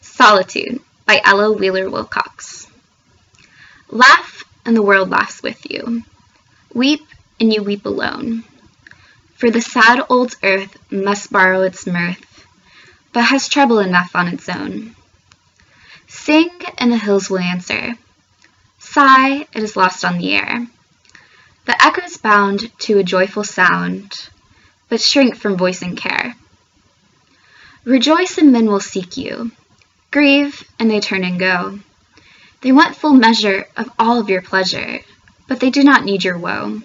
Solitude by Ella Wheeler Wilcox. Laugh and the world laughs with you. Weep and you weep alone. For the sad old earth must borrow its mirth, but has trouble enough on its own. Sing and the hills will answer. Sigh, it is lost on the air. The echoes bound to a joyful sound, but shrink from voicing care. Rejoice and men will seek you. Grieve and they turn and go. They want full measure of all of your pleasure, but they do not need your woe.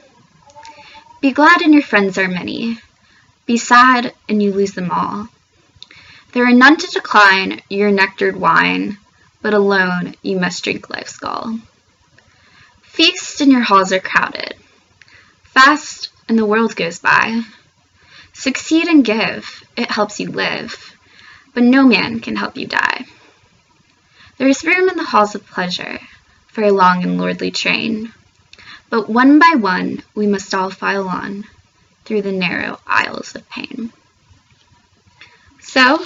Be glad and your friends are many. Be sad and you lose them all. There are none to decline your nectared wine, but alone you must drink life's gall. Feast and your halls are crowded. Fast and the world goes by. Succeed and give, it helps you live, but no man can help you die. There is room in the halls of pleasure for a long and lordly train, but one by one we must all file on through the narrow aisles of pain. So,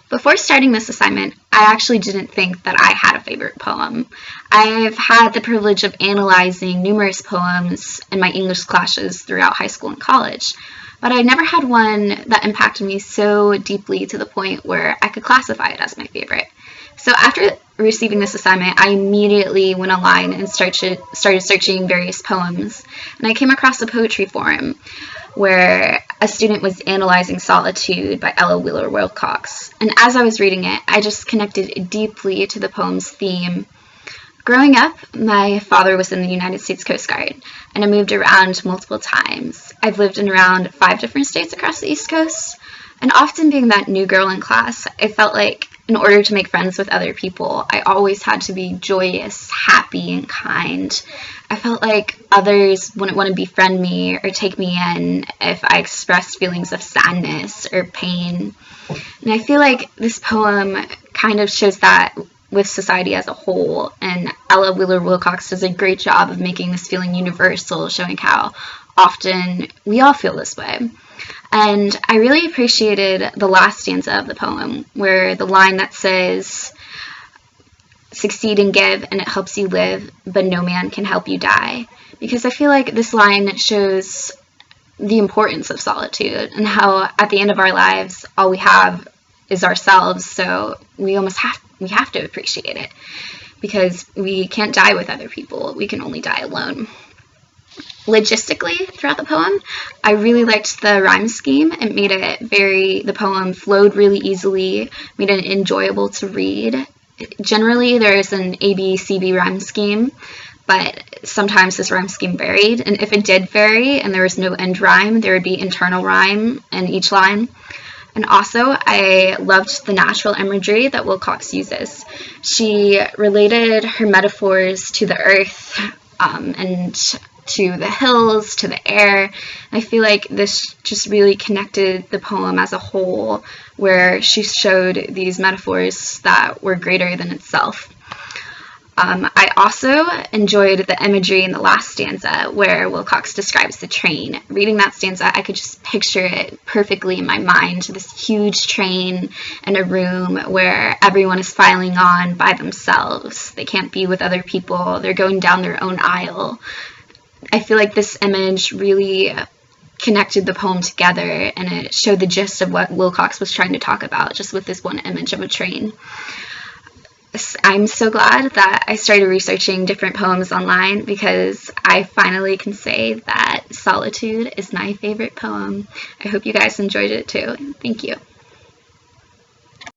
before starting this assignment, I actually didn't think that I had a favorite poem. I've had the privilege of analyzing numerous poems in my English classes throughout high school and college, but I never had one that impacted me so deeply to the point where I could classify it as my favorite. So after receiving this assignment, I immediately went online and started searching various poems, and I came across a poetry forum where a student was analyzing Solitude by Ella Wheeler Wilcox, and as I was reading it, I just connected deeply to the poem's theme. Growing up, my father was in the United States Coast Guard, and I moved around multiple times. I've lived in around 5 different states across the East Coast, and often being that new girl in class, I felt like in order to make friends with other people, I always had to be joyous, happy, and kind. I felt like others wouldn't want to befriend me or take me in if I expressed feelings of sadness or pain. And I feel like this poem kind of shows that with society as a whole, and Ella Wheeler Wilcox does a great job of making this feeling universal, showing how often we all feel this way. And I really appreciated the last stanza of the poem, where the line that says, "Succeed and give, and it helps you live, but no man can help you die." Because I feel like this line shows the importance of solitude and how at the end of our lives, all we have is ourselves. So we have to appreciate it, because we can't die with other people. We can only die alone. Logistically, throughout the poem, I really liked the rhyme scheme. It made the poem flowed really easily, made it enjoyable to read. Generally, there is an ABCB rhyme scheme, but sometimes this rhyme scheme varied, and if it did vary and there was no end rhyme, there would be internal rhyme in each line. And also, I loved the natural imagery that Wilcox uses. She related her metaphors to the earth and to the hills, to the air. And I feel like this just really connected the poem as a whole, where she showed these metaphors that were greater than itself. I also enjoyed the imagery in the last stanza where Wilcox describes the train. Reading that stanza, I could just picture it perfectly in my mind, this huge train in a room where everyone is filing on by themselves. They can't be with other people. They're going down their own aisle. I feel like this image really connected the poem together, and it showed the gist of what Wilcox was trying to talk about just with this one image of a train. I'm so glad that I started researching different poems online, because I finally can say that Solitude is my favorite poem. I hope you guys enjoyed it too. Thank you.